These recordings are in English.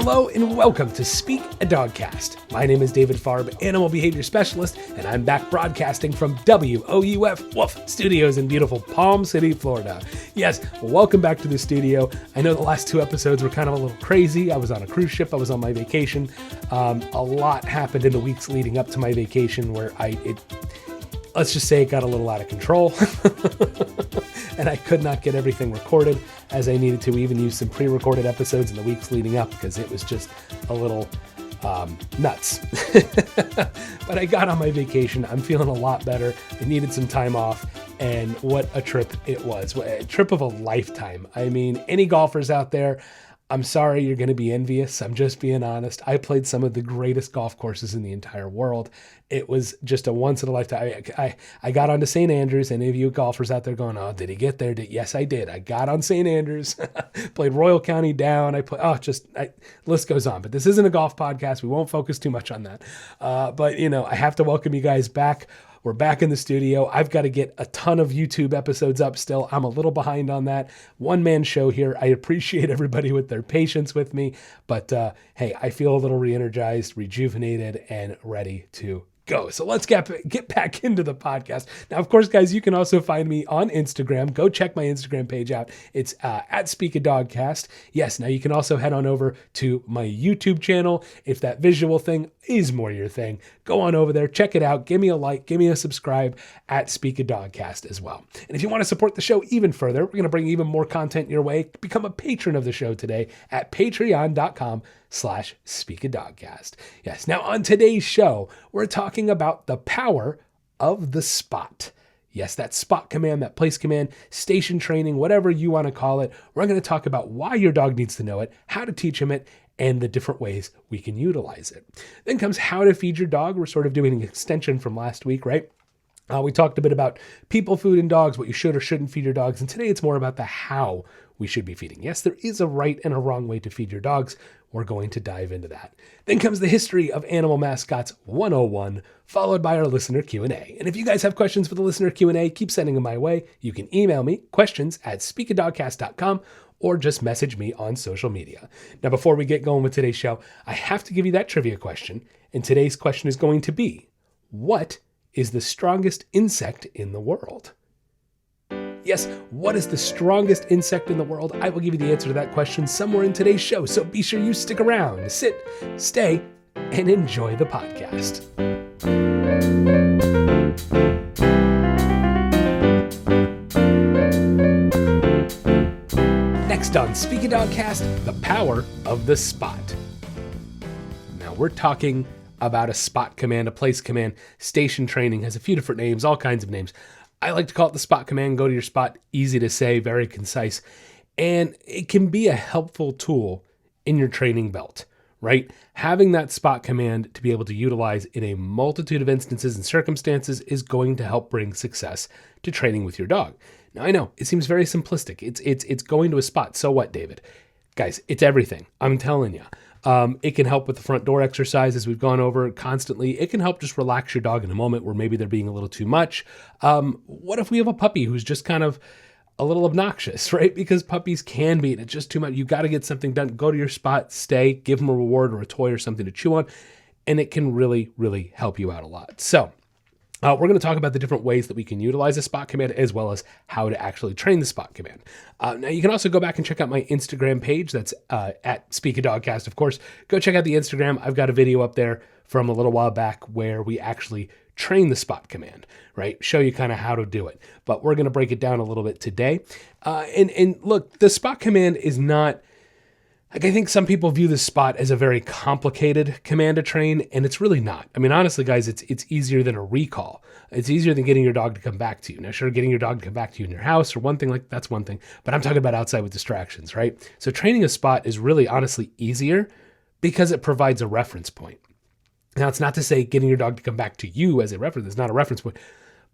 Hello and welcome to Speak a Dogcast. My name is David Farb, Animal Behavior Specialist, and I'm back broadcasting from WOUF Wolf Studios in beautiful Palm City, Florida. Yes, welcome back to the studio. I know the last two episodes were kind of a little crazy. I was on a cruise ship. I was on my vacation. A lot happened in the weeks leading up to my vacation where let's just say it got a little out of control. And I could not get everything recorded as I needed to. We even used some pre-recorded episodes in the weeks leading up because it was just a little nuts. But I got on my vacation. I'm feeling a lot better. I needed some time off, and what a trip it was. A trip of a lifetime. I mean, any golfers out there, I'm sorry you're going to be envious. I'm just being honest. I played some of the greatest golf courses in the entire world. It was just a once in a lifetime. I got onto St. Andrews. Any of you golfers out there going, oh, did he get there? Yes, I did. I got on St. Andrews, played Royal County down. List goes on. But this isn't a golf podcast. We won't focus too much on that. But, I have to welcome you guys back. We're back in the studio. I've got to get a ton of YouTube episodes up still. I'm a little behind on that. One-man show here. I appreciate everybody with their patience with me. But hey, I feel a little re-energized, rejuvenated, and ready to go. So let's get back into the podcast. Now, of course, guys, you can also find me on Instagram. Go check my Instagram page out. It's at Speak a Dogcast. Yes, now you can also head on over to my YouTube channel. If that visual thing is more your thing, go on over there, check it out. Give me a like, give me a subscribe at Speak a Dogcast as well. And if you want to support the show even further, we're going to bring even more content your way. Become a patron of the show today at patreon.com/speakadogcast. Yes, now on today's show, we're talking about the power of the spot. Yes, that spot command, that place command, station training, whatever you want to call it. We're going to talk about why your dog needs to know it, how to teach him it, and the different ways we can utilize it. Then comes how to feed your dog. We're sort of doing an extension from last week, right? We talked a bit about people, food, and dogs, what you should or shouldn't feed your dogs. And today it's more about the how we should be feeding. Yes, there is a right and a wrong way to feed your dogs. We're going to dive into that. Then comes the History of Animal Mascots 101, followed by our listener Q&A. And if you guys have questions for the listener Q&A, keep sending them my way. You can email me, questions@speakadogcast.com, or just message me on social media. Now, before we get going with today's show, I have to give you that trivia question. And today's question is going to be, what is the strongest insect in the world? Yes, what is the strongest insect in the world? I will give you the answer to that question somewhere in today's show. So be sure you stick around, sit, stay, and enjoy the podcast. Next on Speak a Dogcast, the power of the spot. Now we're talking about a spot command, a place command. Station training has a few different names, all kinds of names. I like to call it the spot command. Go to your spot. Easy to say, very concise. And it can be a helpful tool in your training belt, right? Having that spot command to be able to utilize in a multitude of instances and circumstances is going to help bring success to training with your dog. Now, I know it seems very simplistic. It's going to a spot. So what, David? Guys, it's everything. I'm telling you. It can help with the front door exercise as we've gone over constantly. It can help just relax your dog in a moment where maybe they're being a little too much. What if we have a puppy who's just kind of a little obnoxious, right? Because puppies can be, and it's just too much. You got to get something done. Go to your spot, stay, give them a reward or a toy or something to chew on, and it can really, really help you out a lot. So we're going to talk about the different ways that we can utilize a spot command as well as how to actually train the spot command. Now, you can also go back and check out my Instagram page. That's at Speak a Dogcast, of course. Go check out the Instagram. I've got a video up there from a little while back where we actually train the spot command, right? Show you kind of how to do it. But we're going to break it down a little bit today. And look, the spot command is not... I think some people view the spot as a very complicated command to train, and it's really not. I mean, honestly, guys, it's easier than a recall. It's easier than getting your dog to come back to you. Now, sure, getting your dog to come back to you in your house or one thing like that's one thing, but I'm talking about outside with distractions, right? So training a spot is really honestly easier because it provides a reference point. Now, it's not to say getting your dog to come back to you as a reference is not a reference point,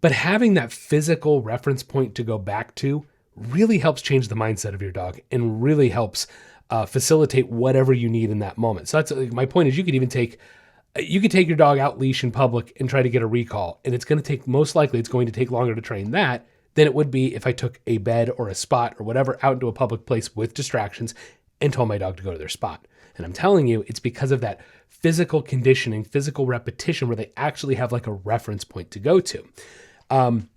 but having that physical reference point to go back to really helps change the mindset of your dog and really helps facilitate whatever you need in that moment. So that's my point is you could take your dog out leash in public and try to get a recall. And it's going to take longer to train that than it would be if I took a bed or a spot or whatever out into a public place with distractions and told my dog to go to their spot. And I'm telling you, it's because of that physical conditioning, physical repetition, where they actually have like a reference point to go to.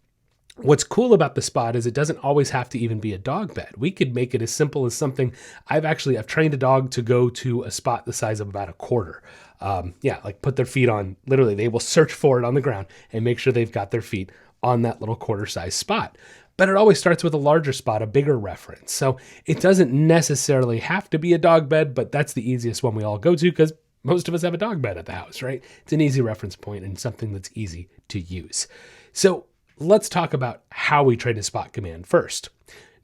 What's cool about the spot is it doesn't always have to even be a dog bed. We could make it as simple as something. I've trained a dog to go to a spot the size of about a quarter. Like put their feet on, literally they will search for it on the ground and make sure they've got their feet on that little quarter size spot. But it always starts with a larger spot, a bigger reference. So it doesn't necessarily have to be a dog bed, but that's the easiest one we all go to because most of us have a dog bed at the house, right? It's an easy reference point and something that's easy to use. So let's talk about how we train a spot command first.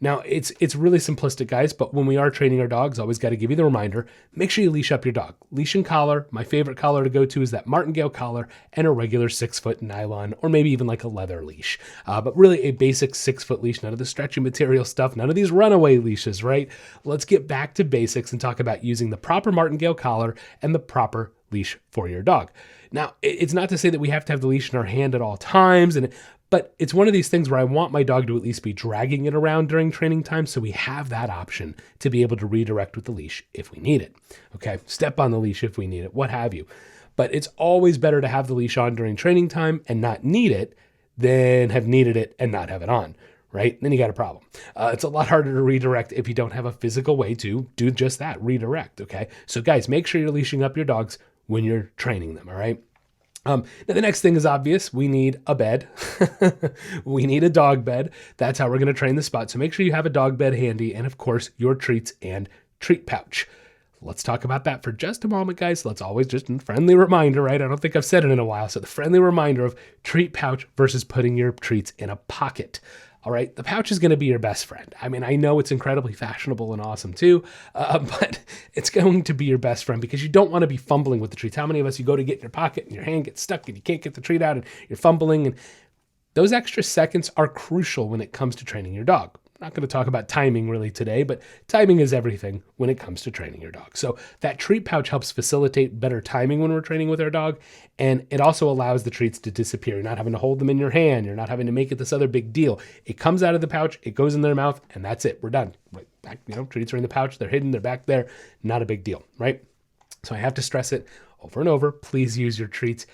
Now, it's really simplistic, guys, but when we are training our dogs, always got to give you the reminder, make sure you leash up your dog. Leash and collar. My favorite collar to go to is that martingale collar and a regular 6-foot nylon, or maybe even like a leather leash. But really a basic 6-foot leash, none of the stretchy material stuff, none of these runaway leashes, right? Let's get back to basics and talk about using the proper martingale collar and the proper leash for your dog. Now, it's not to say that we have to have the leash in our hand at all times, but it's one of these things where I want my dog to at least be dragging it around during training time, so we have that option to be able to redirect with the leash if we need it. Okay, step on the leash if we need it, what have you. But it's always better to have the leash on during training time and not need it than have needed it and not have it on, right? Then you got a problem. It's a lot harder to redirect if you don't have a physical way to do just that, redirect, okay? So guys, make sure you're leashing up your dogs when you're training them, all right? Now the next thing is obvious. We need a bed. We need a dog bed. That's how we're going to train the spot. So make sure you have a dog bed handy and of course your treats and treat pouch. Let's talk about that for just a moment, guys. Let's always just a friendly reminder, right? I don't think I've said it in a while. So the friendly reminder of treat pouch versus putting your treats in a pocket. All right, the pouch is going to be your best friend. I mean, I know it's incredibly fashionable and awesome too, but it's going to be your best friend because you don't want to be fumbling with the treats. How many of us, you go to get in your pocket and your hand gets stuck and you can't get the treat out and you're fumbling? And those extra seconds are crucial when it comes to training your dog. I'm not going to talk about timing really today, but timing is everything when it comes to training your dog. So that treat pouch helps facilitate better timing when we're training with our dog. And it also allows the treats to disappear. You're not having to hold them in your hand. You're not having to make it this other big deal. It comes out of the pouch, it goes in their mouth, and that's it. We're done. Back, treats are in the pouch. They're hidden. They're back there. Not a big deal, right? So I have to stress it over and over. Please use your treats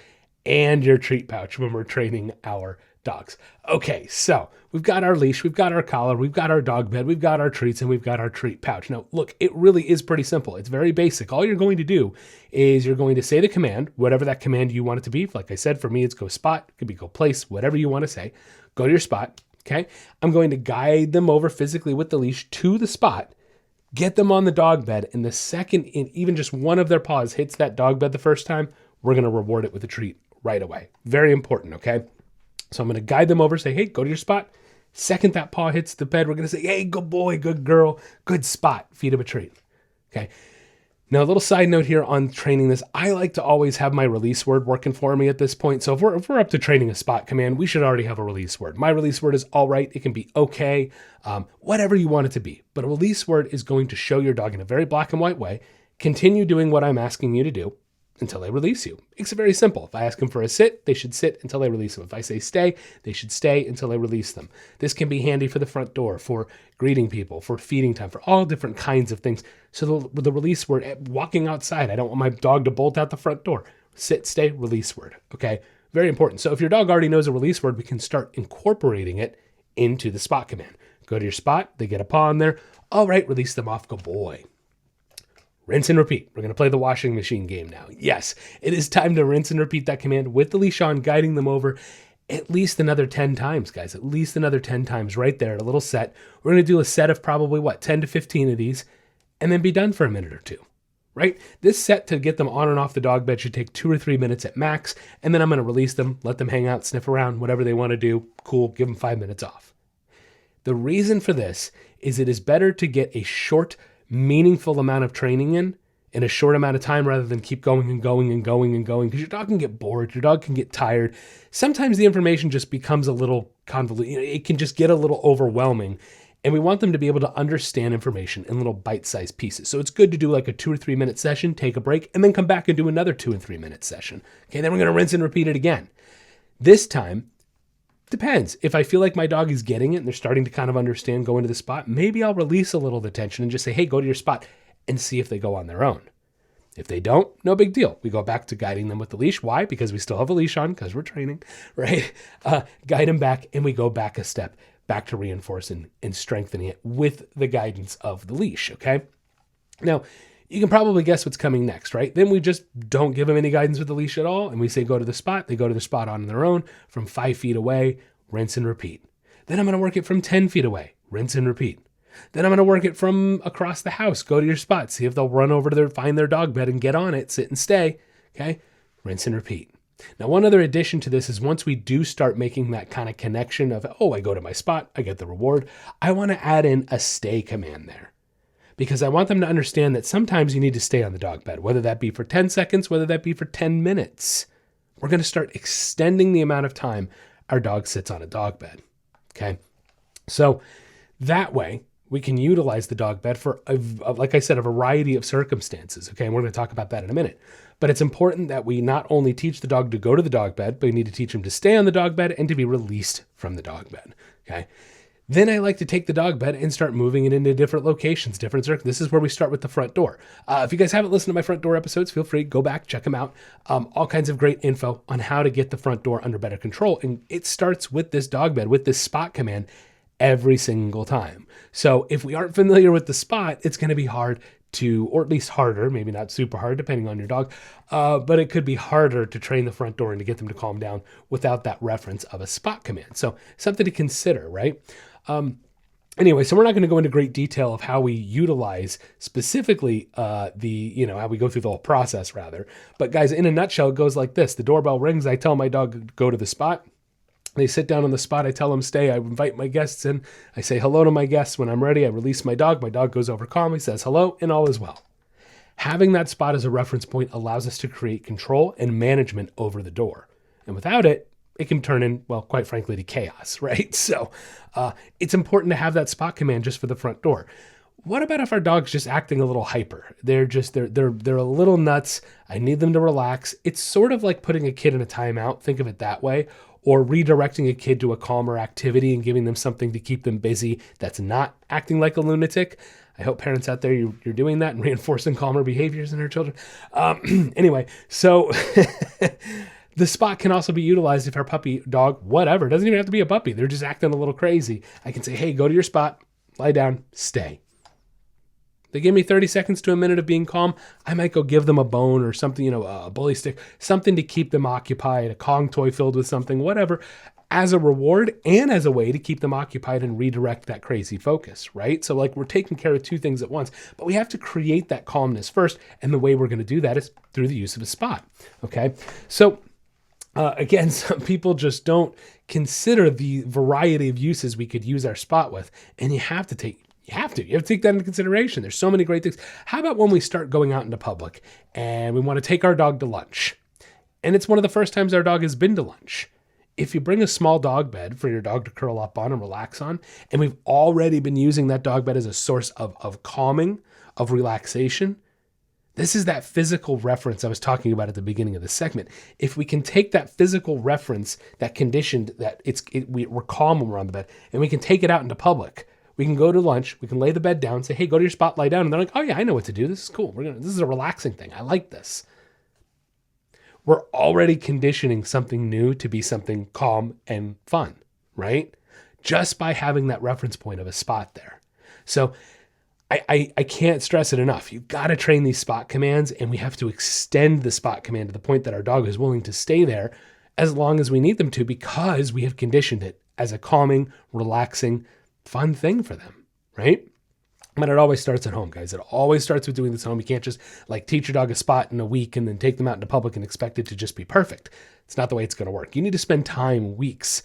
and your treat pouch when we're training our dogs. Okay, so we've got our leash, we've got our collar, we've got our dog bed, we've got our treats, and we've got our treat pouch. Now, look, it really is pretty simple. It's very basic. All you're going to do is you're going to say the command, whatever that command you want it to be. Like I said, for me, it's go spot. It could be go place, whatever you want to say. Go to your spot, okay? I'm going to guide them over physically with the leash to the spot, get them on the dog bed, and the second even just one of their paws hits that dog bed the first time, we're going to reward it with a treat right away. Very important, okay? So I'm going to guide them over, say, hey, go to your spot. Second that paw hits the bed, we're going to say, hey, good boy, good girl, good spot. Feed him a treat. Okay. Now, a little side note here on training this. I like to always have my release word working for me at this point. So if we're up to training a spot command, we should already have a release word. My release word is all right. It can be okay, whatever you want it to be. But a release word is going to show your dog in a very black and white way, continue doing what I'm asking you to do until they release you. It's very simple. If I ask them for a sit, they should sit until I release them. If I say stay, they should stay until I release them. This can be handy for the front door, for greeting people, for feeding time, for all different kinds of things. So the release word, walking outside, I don't want my dog to bolt out the front door. Sit, stay, release word. Okay, very important. So if your dog already knows a release word, we can start incorporating it into the spot command. Go to your spot, they get a paw in there. All right, release them off, good boy. Rinse and repeat. We're going to play the washing machine game now. Yes, it is time to rinse and repeat that command with the leash on, guiding them over at least another 10 times, guys. At least another 10 times right there, a little set. We're going to do a set of probably, 10 to 15 of these, and then be done for a minute or two, right? This set to get them on and off the dog bed should take 2 or 3 minutes at max, and then I'm going to release them, let them hang out, sniff around, whatever they want to do. Cool, give them 5 minutes off. The reason for this is it is better to get a short, meaningful amount of training in a short amount of time rather than keep going and going and going and going, because your dog can get bored, your dog can get tired. Sometimes the information just becomes a little convoluted. It can just get a little overwhelming, and we want them to be able to understand information in little bite-sized pieces. So it's good to do like a 2 or 3 minute session, take a break, and then come back and do another 2 and 3 minute session. Okay, then we're going to rinse and repeat it again. This time, depends. If I feel like my dog is getting it and they're starting to kind of understand going to the spot, maybe I'll release a little of the tension and just say, hey, go to your spot, and see if they go on their own. If they don't, no big deal. We go back to guiding them with the leash. Why? Because we still have a leash on, because we're training, right? Guide them back, and we go back a step, back to reinforcing and strengthening it with the guidance of the leash, okay? Now, you can probably guess what's coming next, right? Then we just don't give them any guidance with the leash at all, and we say go to the spot. They go to the spot on their own from 5 feet away, rinse and repeat. Then I'm going to work it from 10 feet away, rinse and repeat. Then I'm going to work it from across the house. Go to your spot. See if they'll run over to find their dog bed and get on it, sit and stay. Okay? Rinse and repeat. Now, one other addition to this is once we do start making that kind of connection of, oh, I go to my spot, I get the reward, I want to add in a stay command there. Because I want them to understand that sometimes you need to stay on the dog bed, whether that be for 10 seconds, whether that be for 10 minutes. We're going to start extending the amount of time our dog sits on a dog bed. Okay? So that way, we can utilize the dog bed for, like I said, a variety of circumstances. Okay, and we're going to talk about that in a minute. But it's important that we not only teach the dog to go to the dog bed, but we need to teach him to stay on the dog bed and to be released from the dog bed. Okay. Then I like to take the dog bed and start moving it into different locations, different circles. This is where we start with the front door. If you guys haven't listened to my front door episodes, feel free to go back, check them out. All kinds of great info on how to get the front door under better control. And it starts with this dog bed, with this spot command every single time. So if we aren't familiar with the spot, it's going to be hard to, or at least harder, maybe not super hard, depending on your dog, but it could be harder to train the front door and to get them to calm down without that reference of a spot command. So something to consider, right? Anyway, so we're not going to go into great detail of how we utilize specifically how we go through the whole process rather. But guys, in a nutshell, it goes like this. The doorbell rings. I tell my dog to go to the spot. They sit down on the spot. I tell them stay. I invite my guests in. I say hello to my guests. When I'm ready, I release my dog. My dog goes over calmly, says hello, and all is well. Having that spot as a reference point allows us to create control and management over the door. And without it, it can turn in, well, quite frankly, to chaos, right? So it's important to have that spot command just for the front door. What about if our dog's just acting a little hyper? They're a little nuts. I need them to relax. It's sort of like putting a kid in a timeout. Think of it that way. Or redirecting a kid to a calmer activity and giving them something to keep them busy that's not acting like a lunatic. I hope parents out there, you're doing that and reinforcing calmer behaviors in our children. Anyway, so the spot can also be utilized if our puppy, dog, whatever, doesn't even have to be a puppy. They're just acting a little crazy. I can say, hey, go to your spot, lie down, stay. They give me 30 seconds to a minute of being calm. I might go give them a bone or something, a bully stick, something to keep them occupied, a Kong toy filled with something, whatever, as a reward and as a way to keep them occupied and redirect that crazy focus, right? So like we're taking care of two things at once, but we have to create that calmness first. And the way we're going to do that is through the use of a spot. Okay. So again, some people just don't consider the variety of uses we could use our spot with. And you have to take that into consideration. There's so many great things. How about when we start going out into public and we want to take our dog to lunch? And it's one of the first times our dog has been to lunch. If you bring a small dog bed for your dog to curl up on and relax on, and we've already been using that dog bed as a source of calming, of relaxation, this is that physical reference I was talking about at the beginning of the segment. If we can take that physical reference, that conditioned, that we're calm when we're on the bed, and we can take it out into public. We can go to lunch. We can lay the bed down, say, hey, go to your spot, lie down. And they're like, oh yeah, I know what to do. This is cool. This is a relaxing thing. I like this. We're already conditioning something new to be something calm and fun, right? Just by having that reference point of a spot there. So I can't stress it enough. You've got to train these spot commands, and we have to extend the spot command to the point that our dog is willing to stay there as long as we need them to, because we have conditioned it as a calming, relaxing, fun thing for them, right? But it always starts at home, guys. It always starts with doing this at home. You can't just teach your dog a spot in a week and then take them out into public and expect it to just be perfect. It's not the way it's going to work. You need to spend time, weeks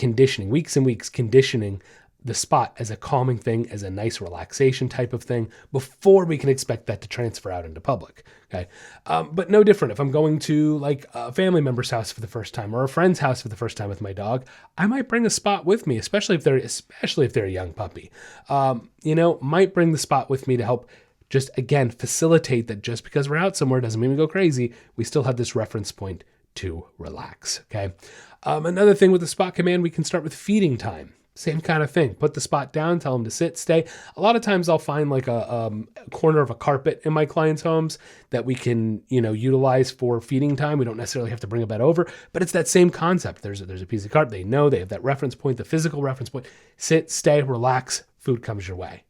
and weeks conditioning the spot as a calming thing, as a nice relaxation type of thing before we can expect that to transfer out into public. Okay. But no different. If I'm going to a family member's house for the first time or a friend's house for the first time with my dog, I might bring a spot with me, especially if they're a young puppy. Might bring the spot with me to help just, again, facilitate that just because we're out somewhere doesn't mean we go crazy. We still have this reference point to relax. Okay. Another thing with the spot command, we can start with feeding time. Same kind of thing. Put the spot down, tell them to sit, stay. A lot of times I'll find like a corner of a carpet in my clients' homes that we can, utilize for feeding time. We don't necessarily have to bring a bed over, but it's that same concept. There's a piece of carpet. They know, they have that reference point, the physical reference point. Sit, stay, relax, food comes your way.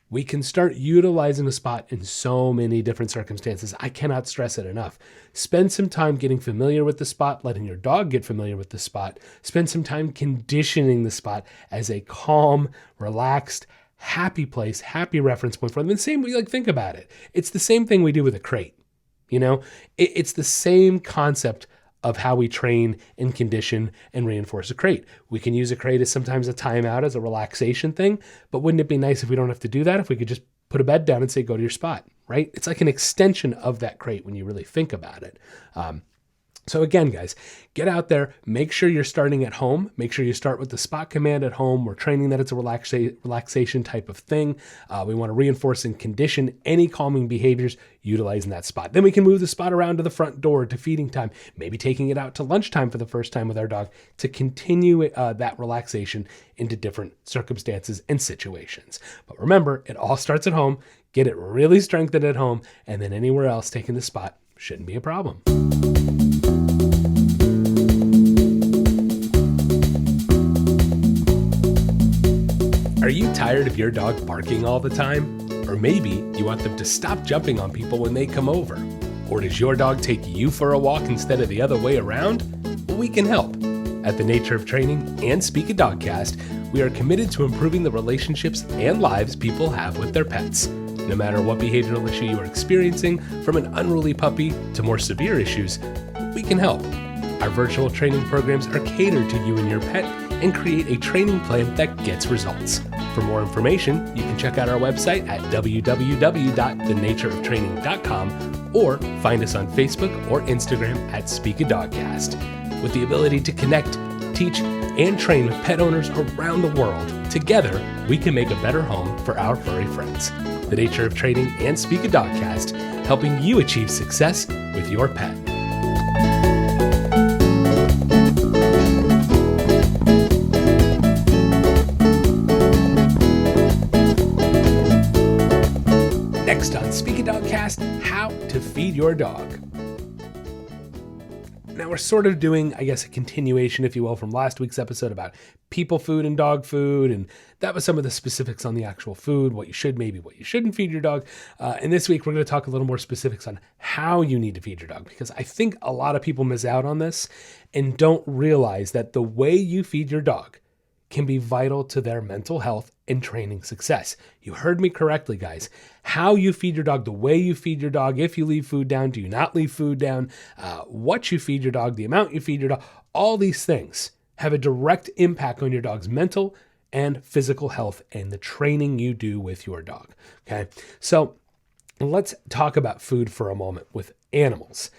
We can start utilizing a spot in so many different circumstances. I cannot stress it enough. Spend some time getting familiar with the spot, letting your dog get familiar with the spot. Spend some time conditioning the spot as a calm, relaxed, happy place, happy reference point for them. And same way, think about it. It's the same thing we do with a crate. It's the same concept of how we train and condition and reinforce a crate. We can use a crate as sometimes a timeout, as a relaxation thing, but wouldn't it be nice if we don't have to do that, if we could just put a bed down and say, go to your spot, right? It's like an extension of that crate when you really think about it. So again, guys, get out there, make sure you're starting at home. Make sure you start with the spot command at home. We're training that it's a relaxation type of thing. We want to reinforce and condition any calming behaviors utilizing that spot. Then we can move the spot around to the front door to feeding time, maybe taking it out to lunchtime for the first time with our dog to continue that relaxation into different circumstances and situations. But remember, it all starts at home. Get it really strengthened at home, and then anywhere else taking the spot shouldn't be a problem. Are you tired of your dog barking all the time? Or maybe you want them to stop jumping on people when they come over? Or does your dog take you for a walk instead of the other way around? Well, we can help. At the Nature of Training and Speak a Dogcast, we are committed to improving the relationships and lives people have with their pets. No matter what behavioral issue you are experiencing, from an unruly puppy to more severe issues, we can help. Our virtual training programs are catered to you and your pet and create a training plan that gets results. For more information, you can check out our website at www.thenatureoftraining.com or find us on Facebook or Instagram at Speak a Dogcast. With the ability to connect, teach, and train with pet owners around the world, together we can make a better home for our furry friends. The Nature of Training and Speak a Dogcast, helping you achieve success with your pet. Next on Speak a Dogcast, how to feed your dog. Now we're sort of doing, I guess, a continuation, if you will, from last week's episode about people food and dog food. And that was some of the specifics on the actual food, what you should, maybe what you shouldn't feed your dog. And this week, we're going to talk a little more specifics on how you need to feed your dog, because I think a lot of people miss out on this and don't realize that the way you feed your dog can be vital to their mental health and training success. You heard me correctly, guys. How you feed your dog, the way you feed your dog, if you leave food down, do you not leave food down, what you feed your dog, the amount you feed your dog, all these things have a direct impact on your dog's mental and physical health and the training you do with your dog. Okay, so let's talk about food for a moment with animals.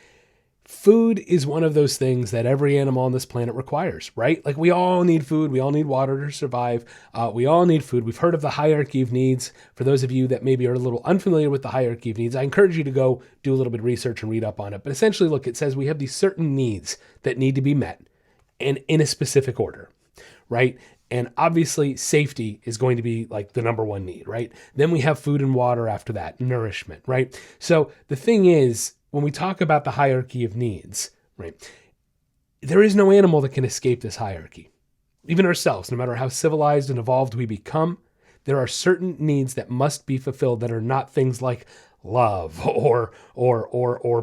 Food is one of those things that every animal on this planet requires, right? Like we all need food. We all need water to survive. We all need food. We've heard of the hierarchy of needs. For those of you that maybe are a little unfamiliar with the hierarchy of needs, I encourage you to go do a little bit of research and read up on it. But essentially, look, it says we have these certain needs that need to be met and in a specific order, right? And obviously safety is going to be like the number one need, right? Then we have food and water after that, nourishment, right? So the thing is, when we talk about the hierarchy of needs, right, there is no animal that can escape this hierarchy. Even ourselves, no matter how civilized and evolved we become, there are certain needs that must be fulfilled that are not things like love or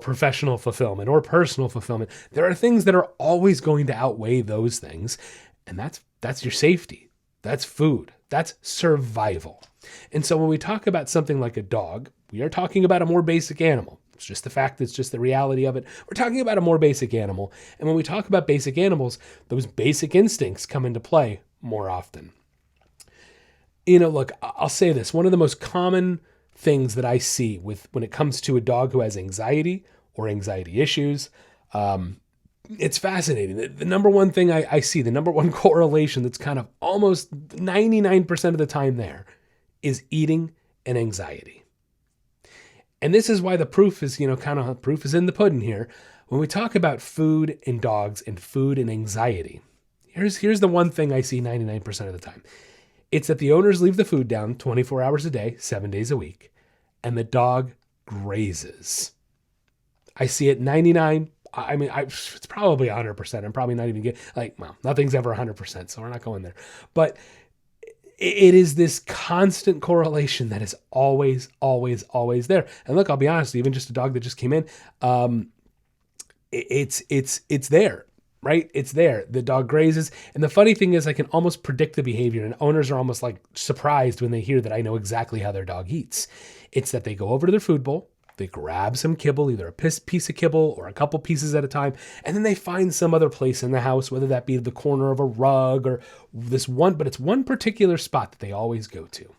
professional fulfillment or personal fulfillment. There are things that are always going to outweigh those things, and that's your safety. That's food. That's survival. And so when we talk about something like a dog, we are talking about a more basic animal. It's just the fact, it's just the reality of it. We're talking about a more basic animal. And when we talk about basic animals, those basic instincts come into play more often. Look, I'll say this. One of the most common things that I see when it comes to a dog who has anxiety or anxiety issues, it's fascinating. The number one thing I see, the number one correlation that's kind of almost 99% of the time there is eating and anxiety. And this is why the proof is, proof is in the pudding here. When we talk about food and dogs and food and anxiety, Here's the one thing I see 99% of the time. It's that the owners leave the food down 24 hours a day, 7 days a week, and the dog grazes. I see it 99. It's probably 100%. I'm probably not even getting, nothing's ever 100%, so we're not going there. But it is this constant correlation that is always, always, always there. And look, I'll be honest, even just a dog that just came in, it's there, right? It's there. The dog grazes. And the funny thing is I can almost predict the behavior, and owners are almost like surprised when they hear that I know exactly how their dog eats. It's that they go over to their food bowl, they grab some kibble, either a piece of kibble or a couple pieces at a time, and then they find some other place in the house, whether that be the corner of a rug or this one, but it's one particular spot that they always go to.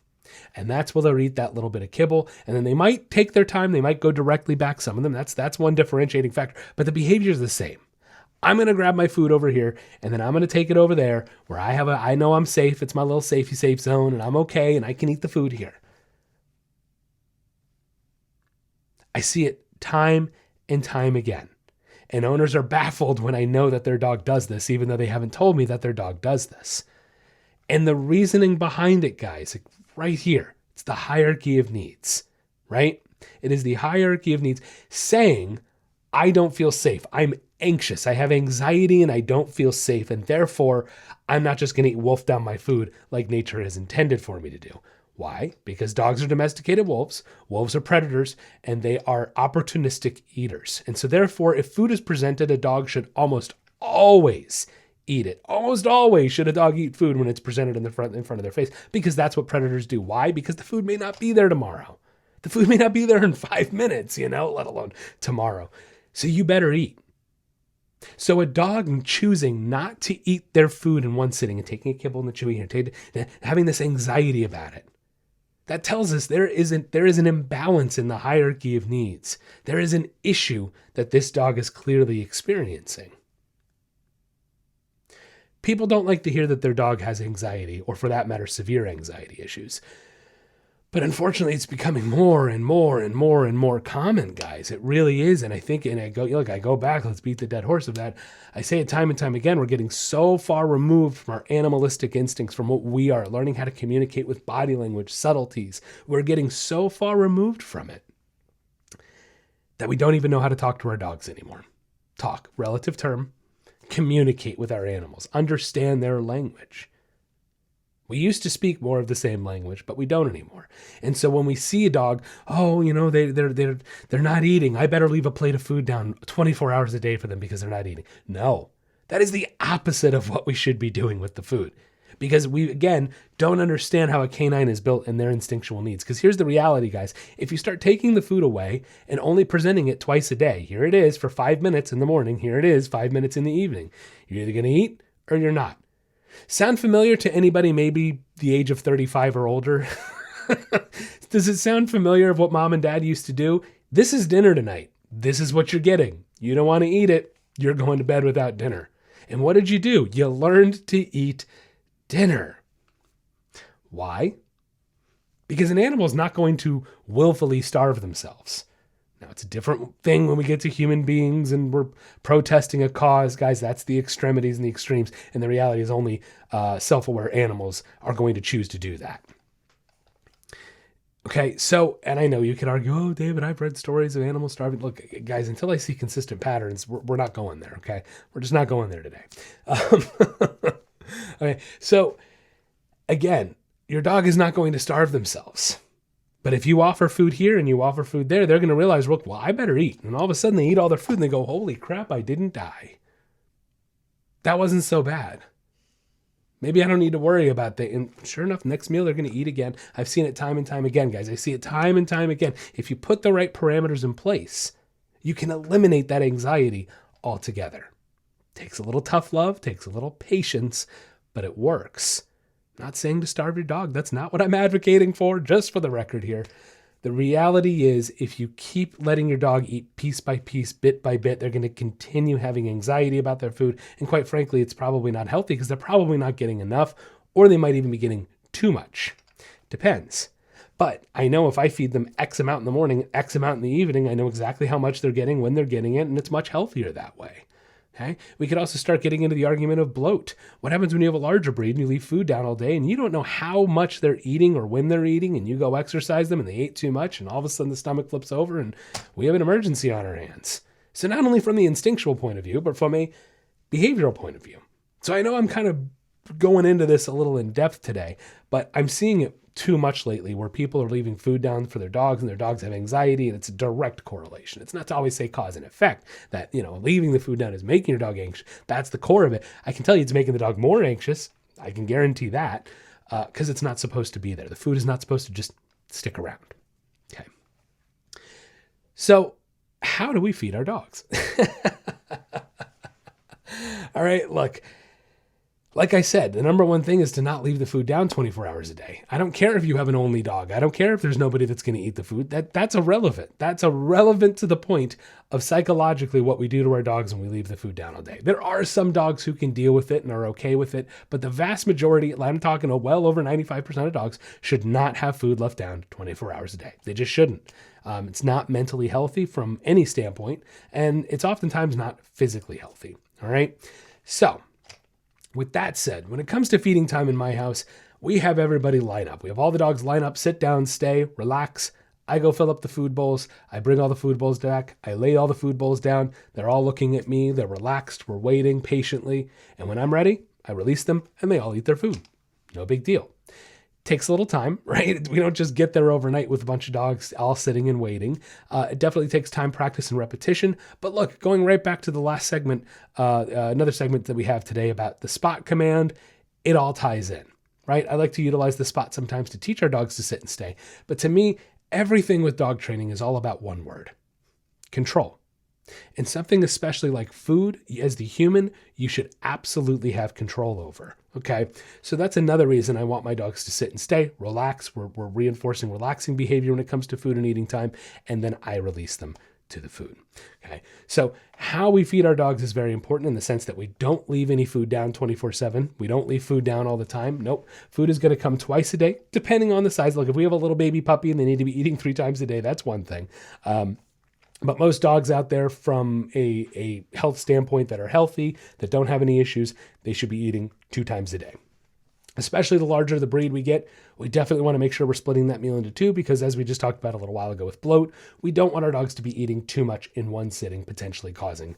And that's where they'll eat that little bit of kibble, and then they might take their time, they might go directly back, some of them, that's one differentiating factor, but the behavior is the same. I'm going to grab my food over here, and then I'm going to take it over there where I know I'm safe, it's my little safety safe zone, and I'm okay, and I can eat the food here. I see it time and time again. And owners are baffled when I know that their dog does this, even though they haven't told me that their dog does this. And the reasoning behind it, guys, right here, it's the hierarchy of needs, right? It is the hierarchy of needs saying, I don't feel safe. I'm anxious. I have anxiety and I don't feel safe. And therefore, I'm not just going to eat wolf down my food like nature has intended for me to do. Why? Because dogs are domesticated wolves, wolves are predators, and they are opportunistic eaters. And so therefore, if food is presented, a dog should almost always eat it. Almost always should a dog eat food when it's presented in front of their face, because that's what predators do. Why? Because the food may not be there tomorrow. The food may not be there in 5 minutes, let alone tomorrow. So you better eat. So a dog choosing not to eat their food in one sitting and taking a kibble and the chewy here, having this anxiety about it, that tells us there is an imbalance in the hierarchy of needs. There is an issue that this dog is clearly experiencing. People don't like to hear that their dog has anxiety, or for that matter, severe anxiety issues. But unfortunately, it's becoming more and more and more and more common, guys. It really is. And I think, I go back, let's beat the dead horse of that. I say it time and time again, we're getting so far removed from our animalistic instincts, from what we are, learning how to communicate with body language, subtleties. We're getting so far removed from it that we don't even know how to talk to our dogs anymore. Talk, relative term, communicate with our animals, understand their language. We used to speak more of the same language, but we don't anymore. And so when we see a dog, they're not eating, I better leave a plate of food down 24 hours a day for them because they're not eating. No, that is the opposite of what we should be doing with the food. Because we, again, don't understand how a canine is built and their instinctual needs. Because here's the reality, guys. If you start taking the food away and only presenting it twice a day, here it is for 5 minutes in the morning, here it is 5 minutes in the evening. You're either going to eat or you're not. Sound familiar to anybody maybe the age of 35 or older? Does it sound familiar of what mom and dad used to do? This is dinner tonight. This is what you're getting. You don't want to eat it. You're going to bed without dinner. And what did you do? You learned to eat dinner. Why? Because an animal is not going to willfully starve themselves. Now, it's a different thing when we get to human beings and we're protesting a cause. Guys, that's the extremities and the extremes. And the reality is only self-aware animals are going to choose to do that. Okay, so, and I know you could argue, oh, David, I've read stories of animals starving. Look, guys, until I see consistent patterns, we're not going there, okay? We're just not going there today. Okay, so, again, your dog is not going to starve themselves. But if you offer food here and you offer food there, they're going to realize, look, well, I better eat. And all of a sudden they eat all their food and they go, holy crap, I didn't die. That wasn't so bad. Maybe I don't need to worry about that. And sure enough, next meal, they're going to eat again. I've seen it time and time again, guys. I see it time and time again. If you put the right parameters in place, you can eliminate that anxiety altogether. Takes a little tough love, takes a little patience, but it works. Not saying to starve your dog. That's not what I'm advocating for, just for the record here. The reality is, if you keep letting your dog eat piece by piece, bit by bit, they're going to continue having anxiety about their food. And quite frankly, it's probably not healthy because they're probably not getting enough, or they might even be getting too much. Depends. But I know if I feed them X amount in the morning, X amount in the evening, I know exactly how much they're getting, when they're getting it, and it's much healthier that way. Okay. We could also start getting into the argument of bloat. What happens when you have a larger breed and you leave food down all day and you don't know how much they're eating or when they're eating, and you go exercise them and they ate too much and all of a sudden the stomach flips over and we have an emergency on our hands. So not only from the instinctual point of view, but from a behavioral point of view. So I know I'm kind of going into this a little in depth today, but I'm seeing it too much lately where people are leaving food down for their dogs and their dogs have anxiety, and it's a direct correlation. It's not to always say cause and effect that, leaving the food down is making your dog anxious. That's the core of it. I can tell you it's making the dog more anxious. I can guarantee that because it's not supposed to be there. The food is not supposed to just stick around. Okay. So how do we feed our dogs? All right, look. Like I said, the number one thing is to not leave the food down 24 hours a day. I don't care if you have an only dog. I don't care if there's nobody that's going to eat the food. That's irrelevant. That's irrelevant to the point of psychologically what we do to our dogs when we leave the food down all day. There are some dogs who can deal with it and are okay with it, but the vast majority, I'm talking well over 95% of dogs, should not have food left down 24 hours a day. They just shouldn't. It's not mentally healthy from any standpoint, and it's oftentimes not physically healthy. All right? So, with that said, when it comes to feeding time in my house, we have everybody line up. We have all the dogs line up, sit down, stay, relax. I go fill up the food bowls. I bring all the food bowls back. I lay all the food bowls down. They're all looking at me. They're relaxed. We're waiting patiently. And when I'm ready, I release them and they all eat their food. No big deal. Takes a little time, right? We don't just get there overnight with a bunch of dogs all sitting and waiting. It definitely takes time, practice, and repetition. But look, going right back to the last segment, another segment that we have today about the spot command, it all ties in, right? I like to utilize the spot sometimes to teach our dogs to sit and stay. But to me, everything with dog training is all about one word: control. And something especially like food, as the human, you should absolutely have control over. Okay, so that's another reason I want my dogs to sit and stay, relax. We're reinforcing relaxing behavior when it comes to food and eating time, and then I release them to the food. Okay, so how we feed our dogs is very important in the sense that we don't leave any food down 24/7. We don't leave food down all the time. Nope, food is going to come twice a day, depending on the size. Like if we have a little baby puppy and they need to be eating 3 times a day, that's one thing. But most dogs out there from a health standpoint that are healthy, that don't have any issues, they should be eating 2 times a day. Especially the larger the breed we get, we definitely want to make sure we're splitting that meal into 2 because as we just talked about a little while ago with bloat, we don't want our dogs to be eating too much in one sitting, potentially causing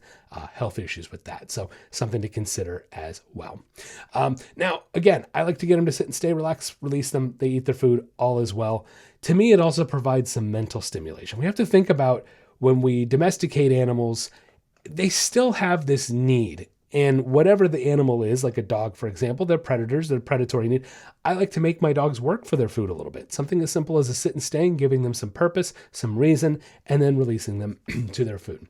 health issues with that. So something to consider as well. Now, again, I like to get them to sit and stay, relax, release them. They eat their food, all is well. To me, it also provides some mental stimulation. We have to think about when we domesticate animals, they still have this need. And whatever the animal is, like a dog, for example, they're predators, they're predatory need. I like to make my dogs work for their food a little bit. Something as simple as a sit and staying, giving them some purpose, some reason, and then releasing them to their food.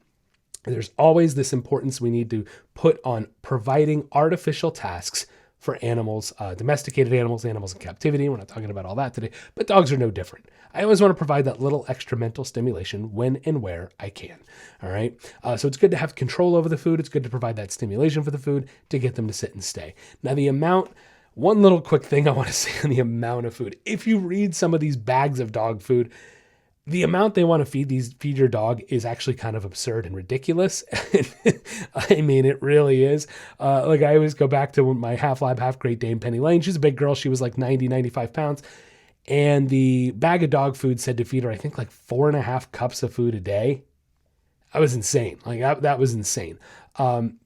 There's always this importance we need to put on providing artificial tasks for animals, domesticated animals, animals in captivity. We're not talking about all that today, but dogs are no different. I always want to provide that little extra mental stimulation when and where I can. All right. So it's good to have control over the food. It's good to provide that stimulation for the food to get them to sit and stay. Now, one little quick thing I want to say on the amount of food. If you read some of these bags of dog food, the amount they want to feed your dog is actually kind of absurd and ridiculous. I mean, it really is. Like I always go back to my half lab, half Great Dane, Penny Lane. She's a big girl. She was like 95 pounds. And the bag of dog food said to feed her, I think like 4.5 cups of food a day. That was insane. That was insane.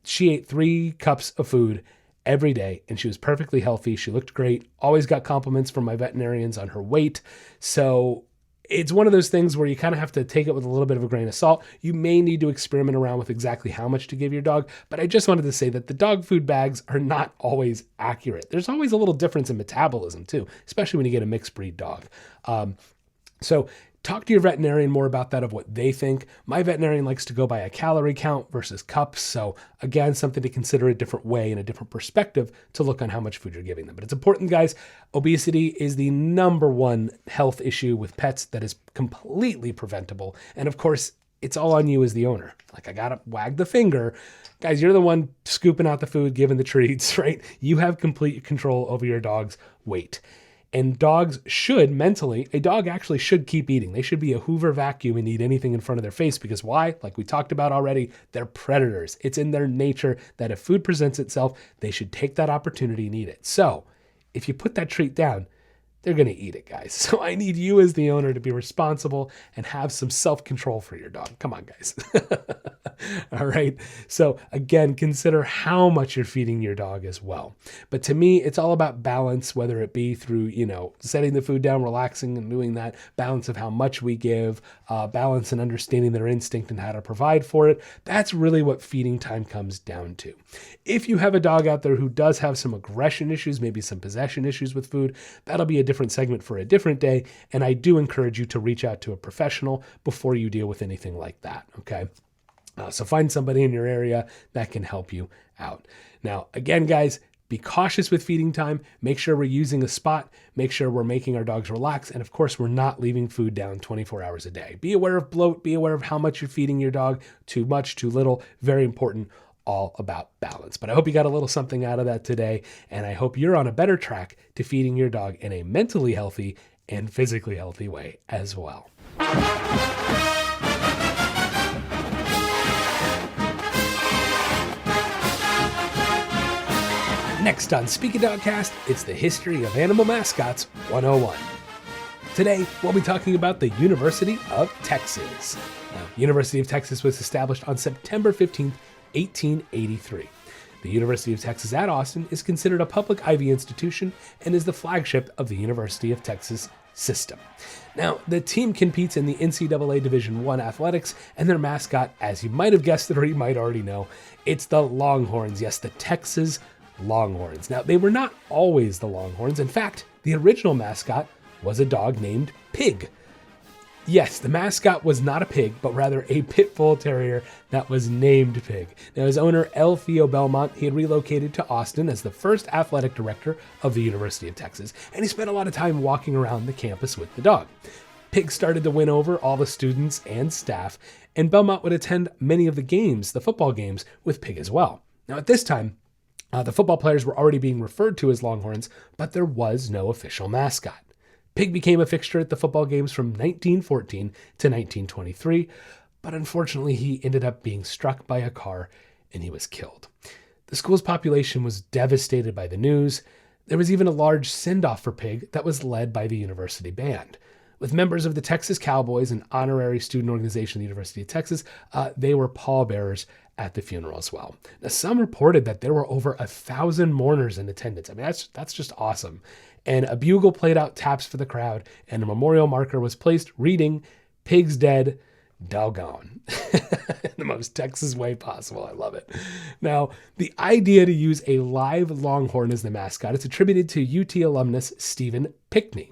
She ate 3 cups of food every day and she was perfectly healthy. She looked great. Always got compliments from my veterinarians on her weight. So it's one of those things where you kind of have to take it with a little bit of a grain of salt. You may need to experiment around with exactly how much to give your dog, but I just wanted to say that the dog food bags are not always accurate. There's always a little difference in metabolism too, especially when you get a mixed breed dog. So talk to your veterinarian more about that, of what they think. My veterinarian likes to go by a calorie count versus cups. So again, something to consider a different way and a different perspective to look on how much food you're giving them. But it's important, guys. Obesity is the number one health issue with pets that is completely preventable. And of course, it's all on you as the owner. Like, I got to wag the finger. Guys, you're the one scooping out the food, giving the treats, right? You have complete control over your dog's weight. And dogs should mentally, a dog actually should keep eating. They should be a Hoover vacuum and eat anything in front of their face because why? Like we talked about already, they're predators. It's in their nature that if food presents itself, they should take that opportunity and eat it. So if you put that treat down, they're going to eat it, guys. So I need you as the owner to be responsible and have some self-control for your dog. Come on, guys. All right. So again, consider how much you're feeding your dog as well. But to me, it's all about balance, whether it be through, setting the food down, relaxing and doing that, balance of how much we give, balance and understanding their instinct and how to provide for it. That's really what feeding time comes down to. If you have a dog out there who does have some aggression issues, maybe some possession issues with food, that'll be a different segment for a different day. And I do encourage you to reach out to a professional before you deal with anything like that. Okay. So find somebody in your area that can help you out. Now, again, guys, be cautious with feeding time. Make sure we're using a spot. Make sure we're making our dogs relax. And of course, we're not leaving food down 24 hours a day. Be aware of bloat. Be aware of how much you're feeding your dog. Too much, too little. Very important. All about balance. But I hope you got a little something out of that today. And I hope you're on a better track to feeding your dog in a mentally healthy and physically healthy way as well. Next on Speak a Dogcast, it's the History of Animal Mascots 101. Today, we'll be talking about the University of Texas. Now, University of Texas was established on September 15th, 1883. The University of Texas at Austin is considered a public Ivy institution and is the flagship of the University of Texas system. Now, the team competes in the NCAA Division I athletics, and their mascot, as you might have guessed it or you might already know, it's the Longhorns. Yes, the Texas Longhorns. Now, they were not always the Longhorns. In fact, the original mascot was a dog named Pig. Yes, the mascot was not a pig, but rather a pit bull terrier that was named Pig. Now, his owner, L. Theo Belmont, he had relocated to Austin as the first athletic director of the University of Texas, and he spent a lot of time walking around the campus with the dog. Pig started to win over all the students and staff, and Belmont would attend many of the games, the football games, with Pig as well. Now, at this time, the football players were already being referred to as Longhorns, but there was no official mascot. Pig became a fixture at the football games from 1914 to 1923, but unfortunately he ended up being struck by a car and he was killed. The school's population was devastated by the news. There was even a large send-off for Pig that was led by the university band. With members of the Texas Cowboys, an honorary student organization of the University of Texas, they were pallbearers at the funeral as well. Now, some reported that there were over 1,000 mourners in attendance. I mean, that's just awesome. And a bugle played out taps for the crowd, and a memorial marker was placed reading, "Pig's dead, doggone." In the most Texas way possible. I love it. Now, the idea to use a live Longhorn as the mascot is attributed to UT alumnus Stephen Pickney.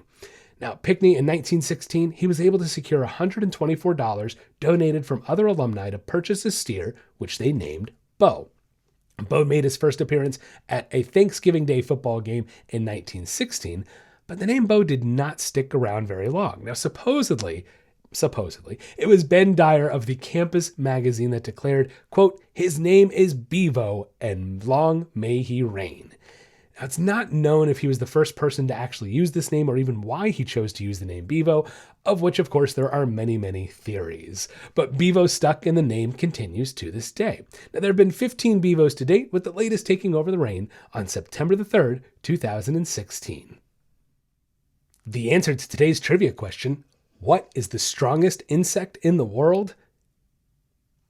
Now, Pickney, in 1916, he was able to secure $124 donated from other alumni to purchase a steer, which they named Bo. Bo made his first appearance at a Thanksgiving Day football game in 1916, but the name Bo did not stick around very long. Now, supposedly, it was Ben Dyer of the Campus magazine that declared, quote, "His name is Bevo, and long may he reign." Now, it's not known if he was the first person to actually use this name or even why he chose to use the name Bevo, of which, of course, there are many, many theories. But Bevo stuck and the name continues to this day. Now, there have been 15 Bevos to date, with the latest taking over the reign on September the 3rd, 2016. The answer to today's trivia question, what is the strongest insect in the world?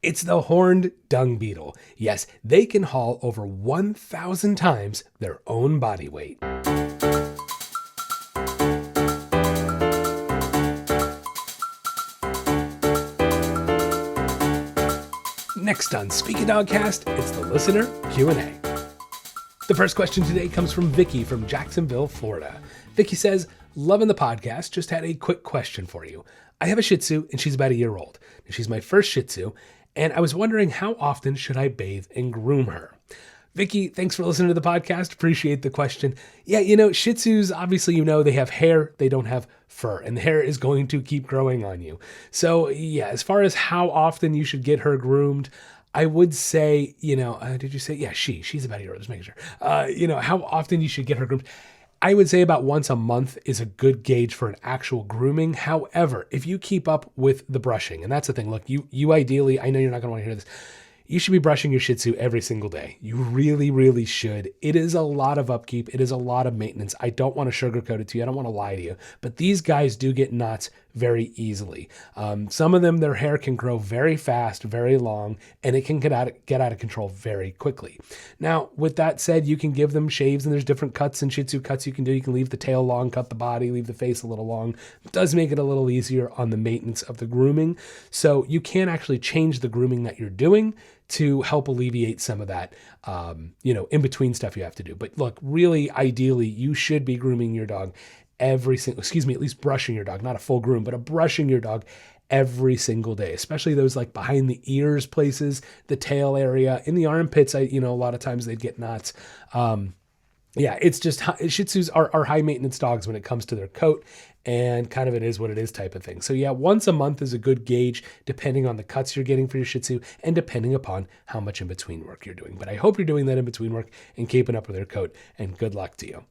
It's the horned dung beetle. Yes, they can haul over 1,000 times their own body weight. Next on Speak a Dogcast, it's the listener Q&A. The first question today comes from Vicky from Jacksonville, Florida. Vicky says, "Loving the podcast, just had a quick question for you. I have a Shih Tzu and she's about a year old. She's my first Shih Tzu, and I was wondering how often should I bathe and groom her?" Vicky, thanks for listening to the podcast. Appreciate the question. Yeah, Shih Tzus, obviously, they have hair. They don't have fur, and the hair is going to keep growing on you. So yeah, as far as how often you should get her groomed, I would say, did you say? Yeah, she's about a year old, just making sure. How often you should get her groomed. I would say about once a month is a good gauge for an actual grooming. However, if you keep up with the brushing, and that's the thing, look, you ideally, I know you're not going to want to hear this, you should be brushing your Shih Tzu every single day. You really, really should. It is a lot of upkeep. It is a lot of maintenance. I don't want to sugarcoat it to you. I don't want to lie to you. But these guys do get knots very easily. Some of them, their hair can grow very fast, very long, and it can get out of control very quickly. Now, with that said, you can give them shaves, and there's different cuts and Shih Tzu cuts you can do. You can leave the tail long, cut the body, leave the face a little long. It does make it a little easier on the maintenance of the grooming. So you can actually change the grooming that you're doing to help alleviate some of that, in between stuff you have to do. But look, really, ideally, you should be grooming your dog at least brushing your dog, not a full groom, but brushing your dog every single day, especially those like behind the ears places, the tail area, in the armpits. A lot of times they'd get knots. It's just Shih Tzus are high maintenance dogs when it comes to their coat, and kind of it is what it is type of thing. So yeah, once a month is a good gauge depending on the cuts you're getting for your Shih Tzu and depending upon how much in between work you're doing. But I hope you're doing that in between work and keeping up with their coat, and good luck to you.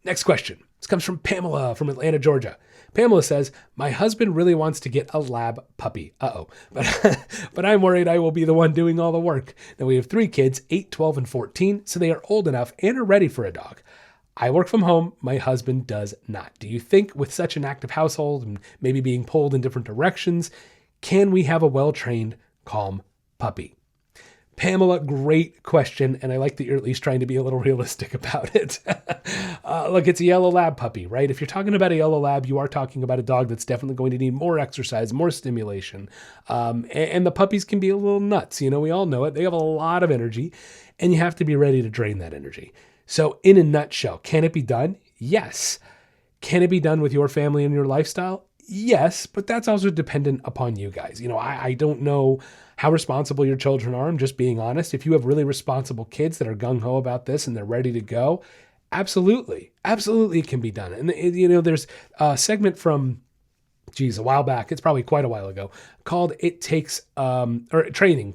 Next question. This comes from Pamela from Atlanta, Georgia. Pamela says, my husband really wants to get a lab puppy. But I'm worried I will be the one doing all the work. Now we have 3 kids, 8, 12, and 14, so they are old enough and are ready for a dog. I work from home. My husband does not. Do you think with such an active household and maybe being pulled in different directions, can we have a well-trained, calm puppy? Pamela, great question, and I like that you're at least trying to be a little realistic about it. Look, it's a yellow lab puppy, right? If you're talking about a yellow lab, you are talking about a dog that's definitely going to need more exercise, more stimulation, and the puppies can be a little nuts. We all know it. They have a lot of energy, and you have to be ready to drain that energy. So in a nutshell, can it be done? Yes. Can it be done with your family and your lifestyle? Yes, but that's also dependent upon you guys. I don't know how responsible your children are. I'm just being honest. If you have really responsible kids that are gung-ho about this and they're ready to go, absolutely it can be done. And, there's a segment from, a while back, it's probably quite a while ago, called It Takes, dog training,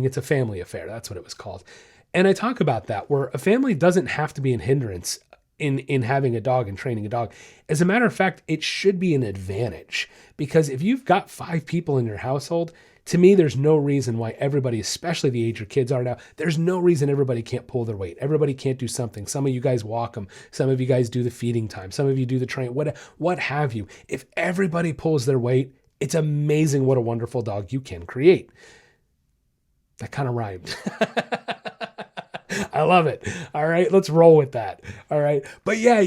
it's a family affair. That's what it was called. And I talk about that, where a family doesn't have to be an hindrance in having a dog and training a dog. As a matter of fact, it should be an advantage, because if you've got 5 people in your household, to me, there's no reason why everybody, especially the age your kids are now, there's no reason everybody can't pull their weight. Everybody can't do something. Some of you guys walk them. Some of you guys do the feeding time. Some of you do the train, what have you. If everybody pulls their weight, it's amazing what a wonderful dog you can create. That kind of rhymed. I love it. All right, let's roll with that. All right. But yeah,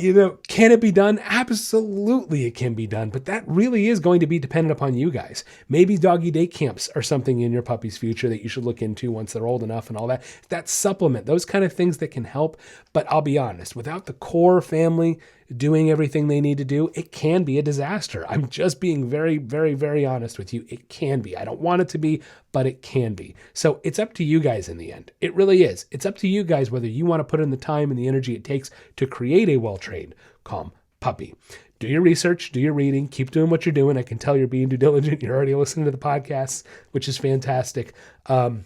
can it be done? Absolutely it can be done. But that really is going to be dependent upon you guys. Maybe doggy day camps are something in your puppy's future that you should look into once they're old enough and all that. That supplement, those kind of things that can help. But I'll be honest, without the core family doing everything they need to do, it can be a disaster. I'm just being very, very, very honest with you. It can be. I don't want it to be, but it can be. So it's up to you guys in the end. It really is. It's up to you guys whether you want to put in the time and the energy it takes to create a well-trained, calm puppy. Do your research, do your reading, keep doing what you're doing. I can tell you're being due diligent. You're already listening to the podcasts, which is fantastic. But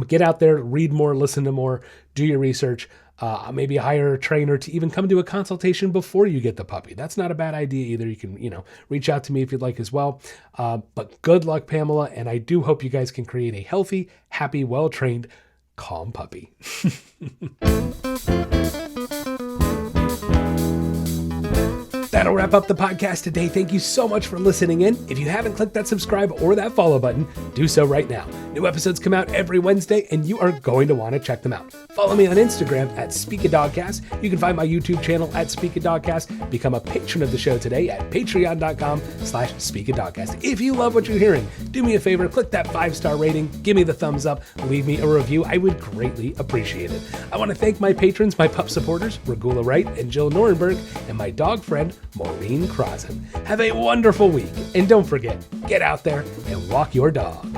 get out there, read more, listen to more, do your research. Maybe hire a trainer to even come do a consultation before you get the puppy. That's not a bad idea either. You can, reach out to me if you'd like as well. But good luck, Pamela. And I do hope you guys can create a healthy, happy, well-trained, calm puppy. That'll wrap up the podcast today. Thank you so much for listening in. If you haven't clicked that subscribe or that follow button, do so right now. New episodes come out every Wednesday, and you are going to want to check them out. Follow me on Instagram at SpeakADogcast. You can find my YouTube channel at SpeakADogcast. Become a patron of the show today at patreon.com/SpeakADogcast. If you love what you're hearing, do me a favor, click that 5-star rating, give me the thumbs up, leave me a review. I would greatly appreciate it. I want to thank my patrons, my pup supporters, Regula Wright and Jill Norenberg, and my dog friend, Maureen Crozen. Have a wonderful week, and don't forget, get out there and walk your dog.